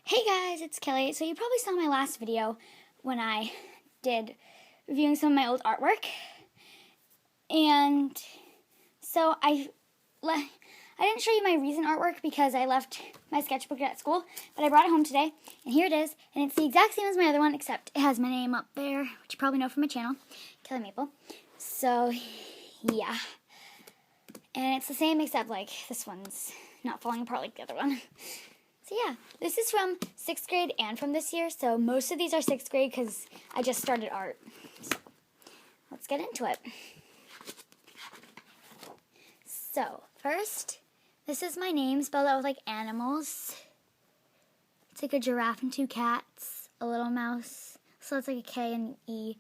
Hey guys, it's Kelly. So you probably saw my last video when I did reviewing some of my old artwork. And so I didn't show you my recent artwork because I left my sketchbook at school, but I brought it home today, and here it is. And it's the exact same as my other one, except it has my name up there, which you probably know from my channel, Kelly Maple. So, yeah. And it's the same except, like, this one's not falling apart like the other one. So yeah, this is from 6th grade and from this year, so most of these are 6th grade because I just started art. So let's get into it. So first, this is my name spelled out with like animals. It's like a giraffe and two cats, a little mouse, so it's like a K and an E,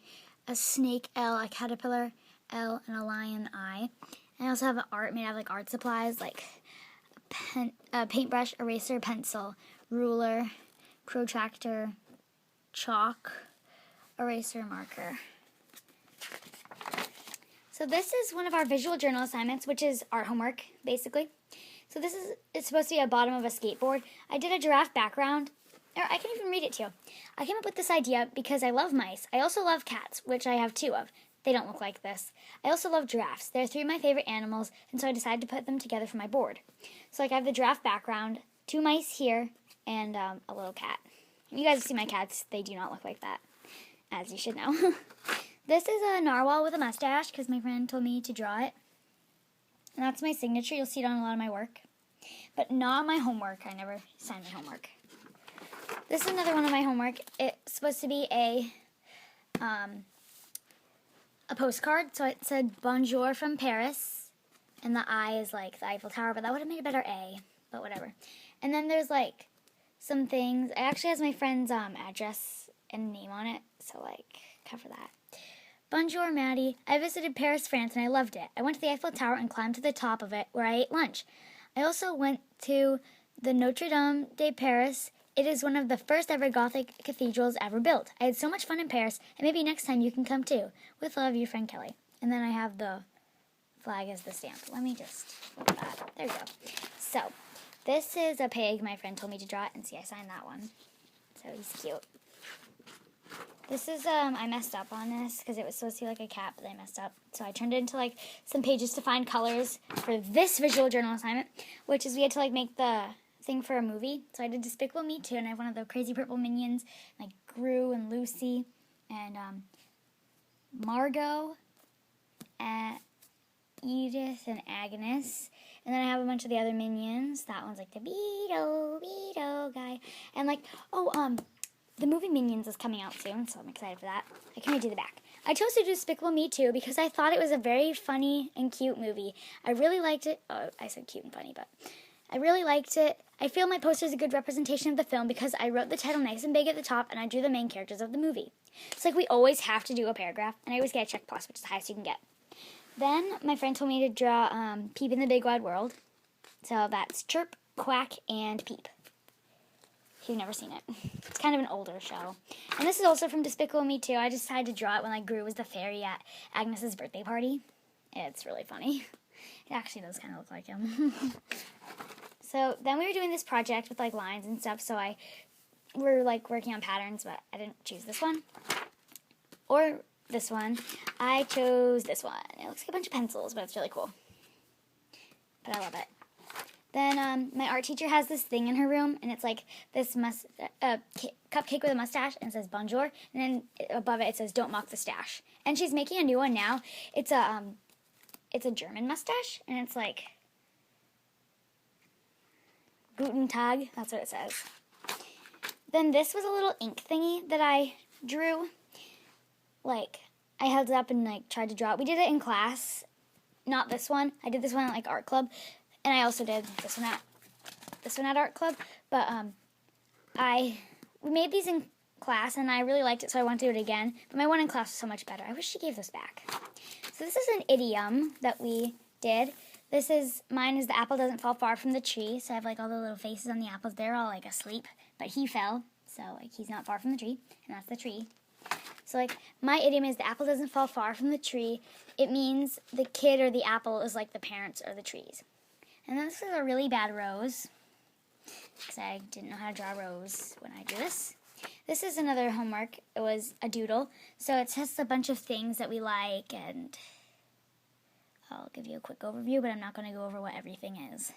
a snake L, a caterpillar L, and a lion I. And I also have an art made out of like art supplies like paintbrush, eraser, pencil, ruler, protractor, chalk, eraser, marker. So this is one of our visual journal assignments, which is art homework, basically. So it's supposed to be a bottom of a skateboard. I did a giraffe background, or I can even read it to you. I came up with this idea because I love mice. I also love cats, which I have 2 of. They don't look like this. I also love giraffes. They're 3 of my favorite animals, and so I decided to put them together for my board. So like I have the giraffe background, 2 mice here, and a little cat. You guys see my cats. They do not look like that, as you should know. This is a narwhal with a mustache because my friend told me to draw it. And that's my signature. You'll see it on a lot of my work. But not my homework. I never signed my homework. This is another one of my homework. It's supposed to be a postcard. So it said Bonjour from Paris. And the I is like the Eiffel Tower. But that would have made a better A. But whatever. And then there's like some things. It actually has my friend's address and name on it. So like cover that. Bonjour, Maddie. I visited Paris, France, and I loved it. I went to the Eiffel Tower and climbed to the top of it, where I ate lunch. I also went to the Notre Dame de Paris. It is one of the first ever Gothic cathedrals ever built. I had so much fun in Paris, and maybe next time you can come too. With love, your friend Kelly. And then I have the flag as the stamp. Let me just flip that. There we go. So, this is a pig. My friend told me to draw it, and see, I signed that one. So, he's cute. This is, I messed up on this because it was supposed to be like a cat, but I messed up. So I turned it into like some pages to find colors for this visual journal assignment, which is we had to like make the thing for a movie. So I did Despicable Me 2, and I have one of the crazy purple minions, like Gru and Lucy, and Margot, and Edith, and Agnes. And then I have a bunch of the other minions. That one's like the Beetle guy. And like, the movie Minions is coming out soon, so I'm excited for that. I can redo the back. I chose to do Despicable Me 2 because I thought it was a very funny and cute movie. I really liked it. Oh, I said cute and funny, but I really liked it. I feel my poster is a good representation of the film because I wrote the title nice and big at the top, and I drew the main characters of the movie. It's like we always have to do a paragraph, and I always get a check plus, which is the highest you can get. Then my friend told me to draw Peep in the Big Wide World. So that's Chirp, Quack, and Peep. If you've never seen it. It's kind of an older show. And this is also from Despicable Me 2. I decided to draw it when like Gru was the fairy at Agnes's birthday party. It's really funny. It actually does kind of look like him. So then we were doing this project with like lines and stuff, so we're like working on patterns, but I didn't choose this one. Or this one. I chose this one. It looks like a bunch of pencils, but it's really cool. But I love it. Then my art teacher has this thing in her room, and it's like this cupcake with a mustache, and it says Bonjour, and then above it says Don't mock the stash. And she's making a new one now. It's a German mustache, and it's like Guten Tag. That's what it says. Then this was a little ink thingy that I drew. Like I held it up and like tried to draw it. We did it in class. Not this one. I did this one at like art club. And I also did this one at art club, but we made these in class, and I really liked it, so I want to do it again. But my one in class was so much better. I wish she gave this back. So this is an idiom that we did. Mine is the apple doesn't fall far from the tree. So I have like all the little faces on the apples. They're all like asleep, but he fell, so like he's not far from the tree, and that's the tree. So like my idiom is the apple doesn't fall far from the tree. It means the kid or the apple is like the parents or the trees. And then this is a really bad rose. because I didn't know how to draw a rose when I drew this. This is another homework. It was a doodle. So it says a bunch of things that we like, and I'll give you a quick overview, but I'm not going to go over what everything is,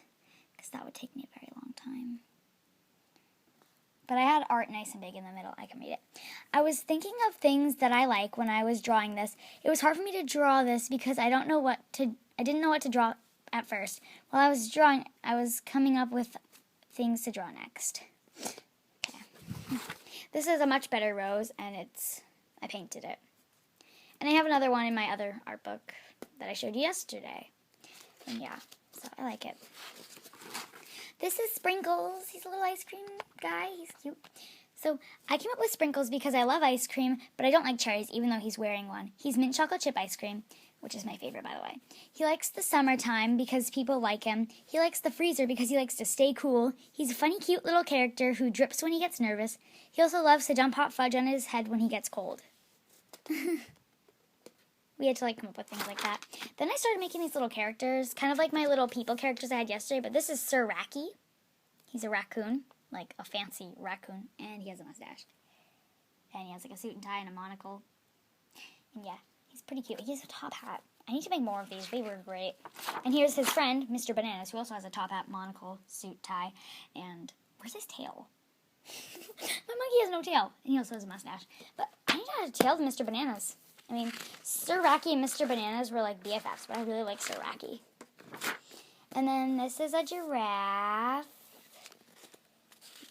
because that would take me a very long time. But I had art nice and big in the middle. I can read it. I was thinking of things that I like when I was drawing this. It was hard for me to draw this because I didn't know what to draw at first. While I was drawing, I was coming up with things to draw next. Okay. This is a much better rose, and I painted it. And I have another one in my other art book that I showed you yesterday. And yeah, so I like it. This is Sprinkles. He's a little ice cream guy. He's cute. So I came up with Sprinkles because I love ice cream, but I don't like cherries, even though he's wearing one. He's mint chocolate chip ice cream, which is my favorite, by the way. He likes the summertime because people like him. He likes the freezer because he likes to stay cool. He's a funny, cute little character who drips when he gets nervous. He also loves to dump hot fudge on his head when he gets cold. We had to come up with things like that. Then I started making these little characters, kind of like my little people characters I had yesterday, but this is Sir Racky. He's a raccoon, like a fancy raccoon, and he has a mustache. And he has a suit and tie and a monocle. And yeah, he's pretty cute. He has a top hat. I need to make more of these. They were great. And here's his friend, Mr. Bananas, who also has a top hat, monocle, suit, tie, and where's his tail? My monkey has no tail, and he also has a mustache. But I need to add a tail to Mr. Bananas. I mean, Sir Racky and Mr. Bananas were like BFFs, but I really like Sir Racky. And then this is a giraffe.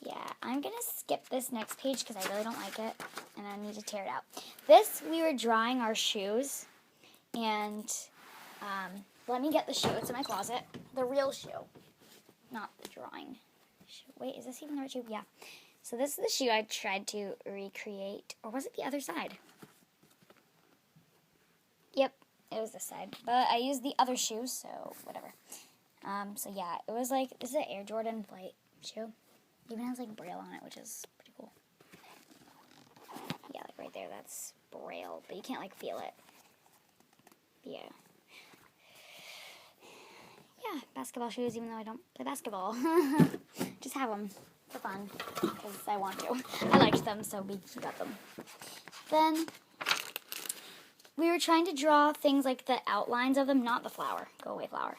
Yeah, I'm going to skip this next page because I really don't like it, and I need to tear it out. This, we were drawing our shoes, and let me get the shoe. It's in my closet. The real shoe, not the drawing shoe. Wait, is this even the right shoe? Yeah. So this is the shoe I tried to recreate, or was it the other side? Yep, it was this side, but I used the other shoe, so whatever. So yeah, it was this is an Air Jordan Flight shoe. It even has Braille on it, which is pretty cool. Yeah, right there, that's Braille, but you can't feel it. Yeah. Yeah, basketball shoes, even though I don't play basketball. Just have them for fun, because I want to. I liked them, so we got them. Then we were trying to draw things like the outlines of them, not the flower. Go away, flower.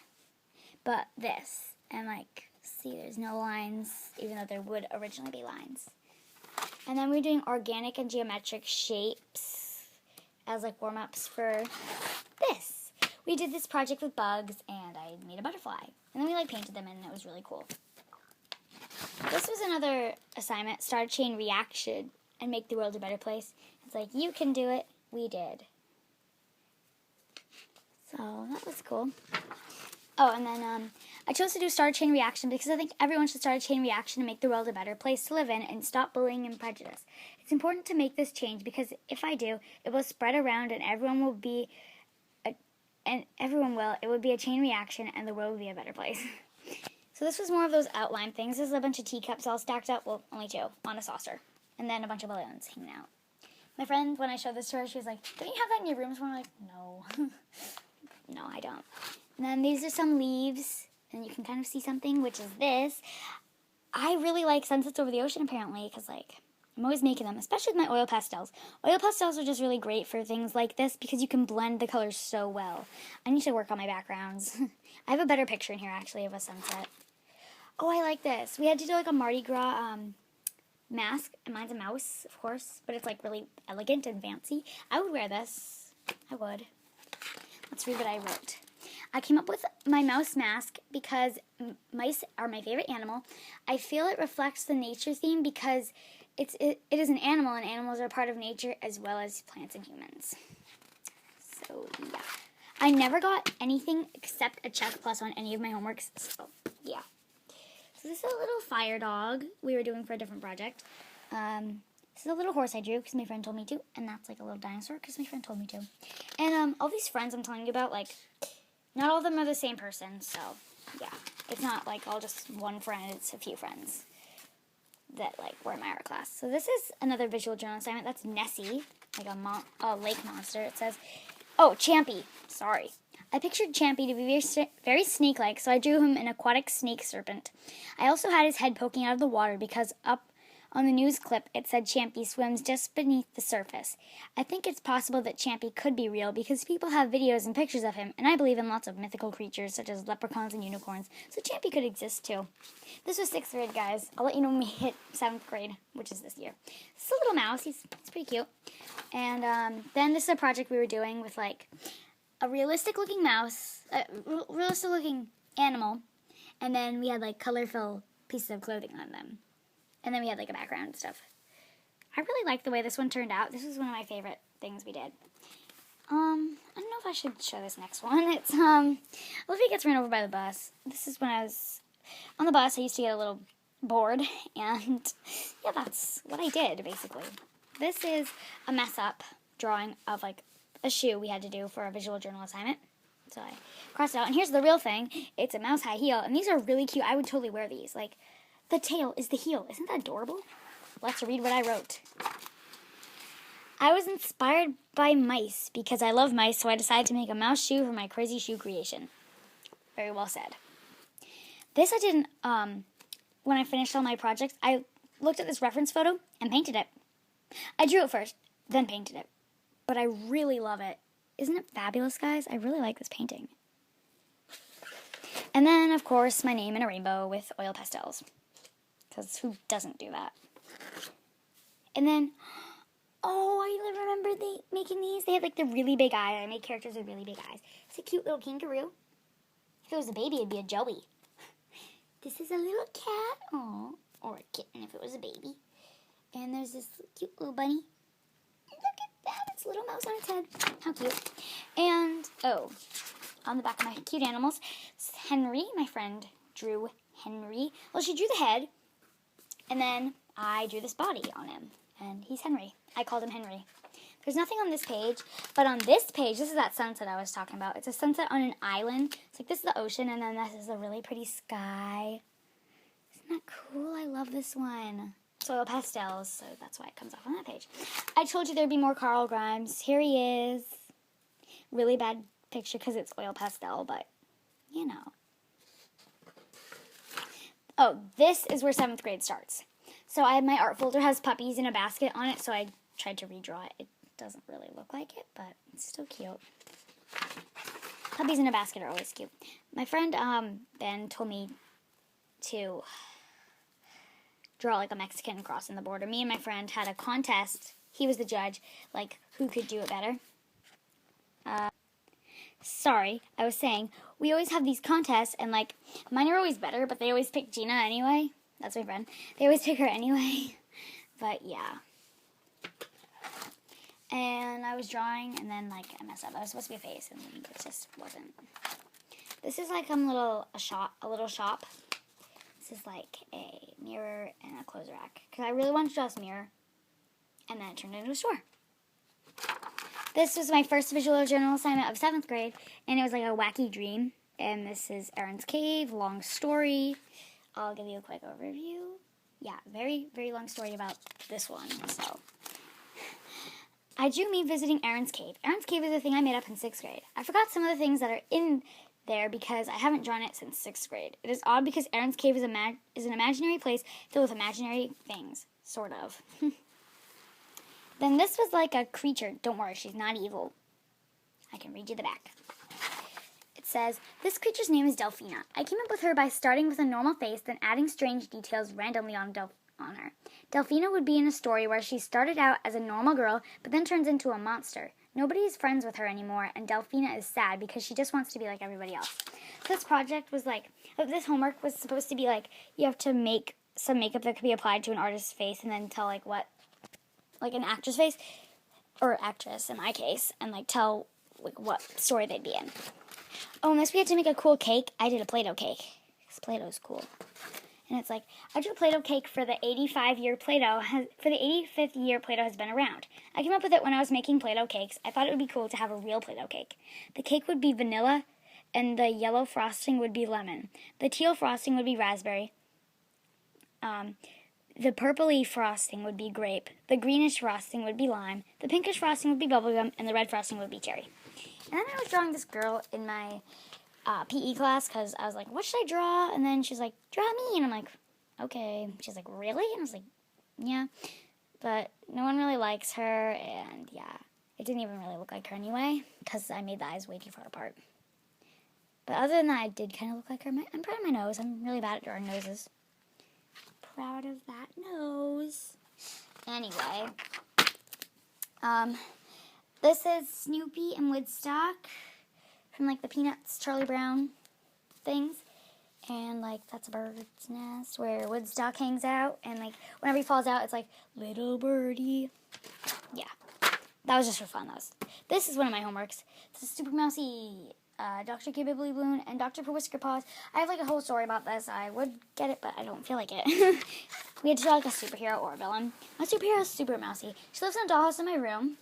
But this. And see, there's no lines, even though there would originally be lines. And then we were doing organic and geometric shapes as warm-ups for this. We did this project with bugs, and I made a butterfly. And then we painted them in, and it was really cool. This was another assignment, start a chain reaction and make the world a better place. It's you can do it. We did. So that was cool. Oh, and then I chose to do start a chain reaction because I think everyone should start a chain reaction to make the world a better place to live in and stop bullying and prejudice. It's important to make this change because if I do, it will spread around and everyone will be, it would be a chain reaction and the world will be a better place. So this was more of those outline things. This is a bunch of teacups all stacked up, well, only two, on a saucer. And then a bunch of balloons hanging out. My friend, when I showed this to her, she was like, don't you have that in your room? So I'm like, no. No, I don't. And then these are some leaves, and you can kind of see something, which is this. I really like sunsets over the ocean, apparently, because, I'm always making them, especially with my oil pastels. Oil pastels are just really great for things like this because you can blend the colors so well. I need to work on my backgrounds. I have a better picture in here, actually, of a sunset. Oh, I like this. We had to do, a Mardi Gras mask, and mine's a mouse, of course, but it's, really elegant and fancy. I would wear this. I would. Let's read what I wrote. I came up with my mouse mask because mice are my favorite animal. I feel it reflects the nature theme because it is an animal, and animals are part of nature as well as plants and humans. So, yeah. I never got anything except a check plus on any of my homeworks, so, yeah. So this is a little fire dog we were doing for a different project. This is a little horse I drew because my friend told me to, and that's a little dinosaur because my friend told me to. And all these friends I'm telling you about, not all of them are the same person, so yeah. It's not all just one friend, it's a few friends that were in my art class. So this is another visual journal assignment. That's Nessie, a lake monster. It says, oh, Champy, sorry. I pictured Champy to be very snake-like, so I drew him an aquatic snake serpent. I also had his head poking out of the water because up on the news clip it said Champy swims just beneath the surface. I think it's possible that Champy could be real because people have videos and pictures of him, and I believe in lots of mythical creatures such as leprechauns and unicorns, so Champy could exist too. This was 6th grade, guys. I'll let you know when we hit 7th grade, which is this year. This is a little mouse. He's pretty cute. And then this is a project we were doing with like a realistic-looking mouse, a realistic-looking animal, and then we had like colorful pieces of clothing on them. And then we had like a background and stuff. I really like the way this one turned out. This was one of my favorite things we did. I don't know if I should show this next one. It's Olivia gets run over by the bus. This is when I was on the bus. I used to get a little bored, and yeah, that's what I did basically. This is a mess up drawing of like a shoe we had to do for a visual journal assignment. So I crossed it out, and here's the real thing. It's a mouse high heel, and these are really cute. I would totally wear these. Like, the tail is the heel. Isn't that adorable? Let's read what I wrote. I was inspired by mice because I love mice, so I decided to make a mouse shoe for my crazy shoe creation. Very well said. This I did when I finished all my projects. I looked at this reference photo and painted it. I drew it first, then painted it. But I really love it. Isn't it fabulous, guys? I really like this painting. And then, of course, my name in a rainbow with oil pastels. Because who doesn't do that? And then, oh, I remember making these. They had like the really big eye. I made characters with really big eyes. It's a cute little kangaroo. If it was a baby, it'd be a Joey. This is a little cat. Oh, or a kitten if it was a baby. And there's this cute little bunny. And look at that. It's a little mouse on its head. How cute. And, oh, on the back of my cute animals, it's Henry. My friend drew Henry. Well, she drew the head. And then I drew this body on him, and he's Henry. I called him Henry. There's nothing on this page, but on this page, this is that sunset I was talking about. It's a sunset on an island. It's like this is the ocean, and then this is a really pretty sky. Isn't that cool? I love this one. It's oil pastels, so that's why it comes off on that page. I told you there'd be more Carl Grimes. Here he is. Really bad picture because it's oil pastel, but, you know. Oh, this is where 7th grade starts. So I have my art folder has puppies in a basket on it, so I tried to redraw it. It doesn't really look like it, but it's still cute. Puppies in a basket are always cute. My friend Ben told me to draw like a Mexican crossing the border. Me and my friend had a contest. He was the judge, like who could do it better. Sorry, I was saying, we always have these contests, and, like, mine are always better, but they always pick Gina anyway. That's my friend. They always pick her anyway. But, yeah. And I was drawing, and then, like, I messed up. I was supposed to be a face, and it just wasn't. This is, like, a little shop. This is, like, a mirror and a clothes rack. Because I really wanted to draw this mirror, and then it turned into a store. This was my first visual journal assignment of 7th grade, and it was like a wacky dream. And this is Erin's Cave, long story. I'll give you a quick overview. Yeah, very, very long story about this one. So, I drew me visiting Erin's Cave. Erin's Cave is a thing I made up in 6th grade. I forgot some of the things that are in there because I haven't drawn it since 6th grade. It is odd because Erin's Cave is an imaginary place filled with imaginary things, sort of. Then this was like a creature. Don't worry, she's not evil. I can read you the back. It says, this creature's name is Delfina. I came up with her by starting with a normal face, then adding strange details randomly on her. Delfina would be in a story where she started out as a normal girl, but then turns into a monster. Nobody is friends with her anymore, and Delfina is sad because she just wants to be like everybody else. So this project was like, this homework was supposed to be like, you have to make some makeup that could be applied to an artist's face and then tell like what, like an actress face, or actress in my case, and like tell like what story they'd be in. Oh, and this we had to make a cool cake. I did a Play-Doh cake, because Play-Doh's cool. And it's like, I drew a Play-Doh cake for the 85-year Play-Doh, for the 85th year Play-Doh has been around. I came up with it when I was making Play-Doh cakes. I thought it would be cool to have a real Play-Doh cake. The cake would be vanilla, and the yellow frosting would be lemon. The teal frosting would be raspberry. The purpley frosting would be grape. The greenish frosting would be lime. The pinkish frosting would be bubblegum, and the red frosting would be cherry. And then I was drawing this girl in my PE class because I was like, what should I draw? And then she's like, draw me. And I'm like, okay. She's like, really? And I was like, yeah. But no one really likes her, and yeah. It didn't even really look like her anyway because I made the eyes way too far apart. But other than that, I did kind of look like her. I'm proud of my nose. I'm really bad at drawing noses. Proud of that nose. Anyway, this is Snoopy and Woodstock from, like, the Peanuts, Charlie Brown things. And, like, that's a bird's nest where Woodstock hangs out. And, like, whenever he falls out, it's like, little birdie. Yeah. That was just for fun. This is one of my homeworks. This is Super Mousy, Dr. Gibbly Balloon, and Dr. Whisker Paws. I have, like, a whole story about this. I would get it, but I don't feel like it. We had to draw, like, a superhero or a villain. My superhero is Super Mousy. She lives in a dollhouse in my room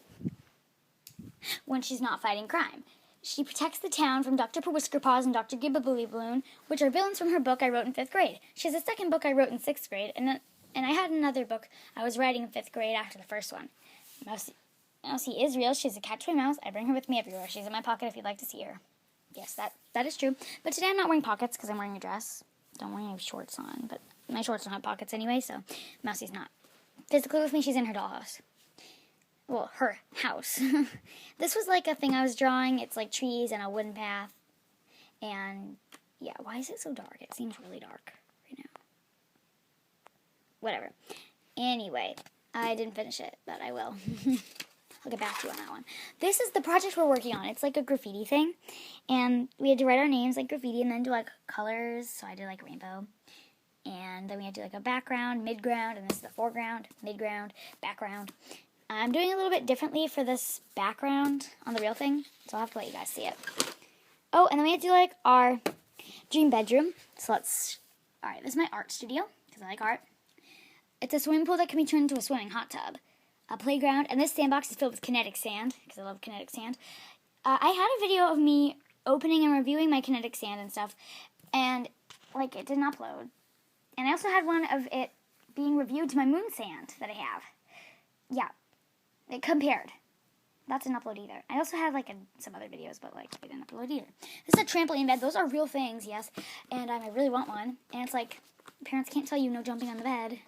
when she's not fighting crime. She protects the town from Dr. Whisker Paws and Dr. Gibbly Balloon, which are villains from her book I wrote in 5th grade. She has a second book I wrote in 6th grade, and I had another book I was writing in 5th grade after the first one. Mousy is real. She's a cat toy mouse. I bring her with me everywhere. She's in my pocket if you'd like to see her. Yes, that is true. But today I'm not wearing pockets because I'm wearing a dress. Don't wear any shorts on, but my shorts don't have pockets anyway, so Mousy's not physically with me. She's in her dollhouse. Well, her house. This was like a thing I was drawing. It's like trees and a wooden path. And yeah, why is it so dark? It seems really dark right now. Whatever. Anyway, I didn't finish it, but I will. I'll get back to you on that one. This is the project we're working on. It's like a graffiti thing. And we had to write our names like graffiti and then do like colors. So I did like rainbow. And then we had to do like a background, midground, and this is the foreground, midground, background. I'm doing a little bit differently for this background on the real thing. So I'll have to let you guys see it. Oh, and then we had to do like our dream bedroom. So alright, this is my art studio because I like art. It's a swimming pool that can be turned into a swimming hot tub. A playground, and this sandbox is filled with kinetic sand, because I love kinetic sand. I had a video of me opening and reviewing my kinetic sand and stuff, and, like, it didn't upload. And I also had one of it being reviewed to my moon sand that I have. Yeah, it compared. That didn't upload either. I also had, like, some other videos, but, like, they didn't upload either. This is a trampoline bed. Those are real things, yes, and I really want one. And it's like, parents can't tell you no jumping on the bed.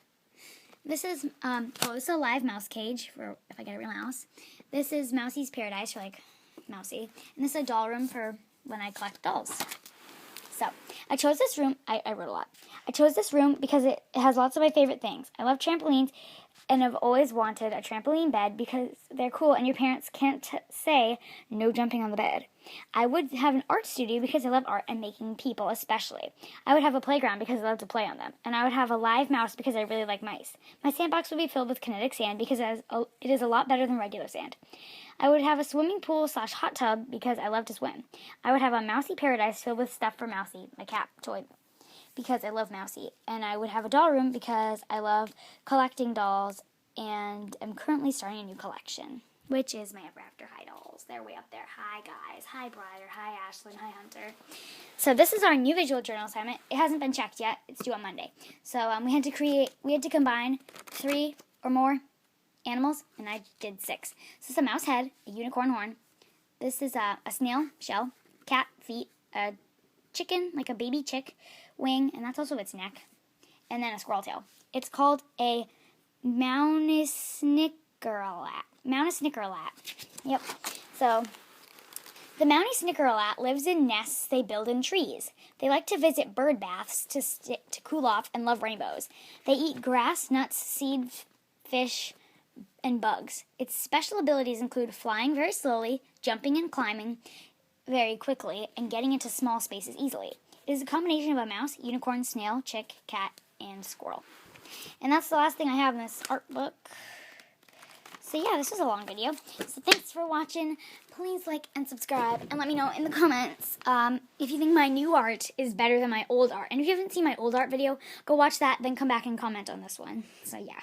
This is, this is a live mouse cage, for if I get a real mouse. This is Mousy's Paradise, for, like, Mousy. And this is a doll room for when I collect dolls. So, I chose this room, I wrote a lot. I chose this room because it has lots of my favorite things. I love trampolines, and I've always wanted a trampoline bed because they're cool, and your parents can't say no jumping on the bed. I would have an art studio because I love art and making people especially. I would have a playground because I love to play on them. And I would have a live mouse because I really like mice. My sandbox would be filled with kinetic sand because it is a lot better than regular sand. I would have a swimming pool / hot tub because I love to swim. I would have a Mousy Paradise filled with stuff for Mousy, my cat toy, because I love Mousy. And I would have a doll room because I love collecting dolls and I'm currently starting a new collection, which is my Ever After High dolls. They're way up there. Hi, guys. Hi, Briar. Hi, Ashlyn. Hi, Hunter. So this is our new visual journal assignment. It hasn't been checked yet. It's due on Monday. So we had to combine 3 or more animals, and I did 6. So this is a mouse head, a unicorn horn. This is a snail shell, cat feet, a chicken, like a baby chick, wing, and that's also its neck, and then a squirrel tail. It's called a Mountie Snickerlat. Yep. So, the Mountie Snickerlat lives in nests they build in trees. They like to visit bird baths to cool off and love rainbows. They eat grass, nuts, seeds, fish, and bugs. Its special abilities include flying very slowly, jumping and climbing very quickly, and getting into small spaces easily. It is a combination of a mouse, unicorn, snail, chick, cat, and squirrel. And that's the last thing I have in this art book. So yeah, this was a long video. So thanks for watching. Please like and subscribe and let me know in the comments if you think my new art is better than my old art. And if you haven't seen my old art video, go watch that, then come back and comment on this one. So yeah.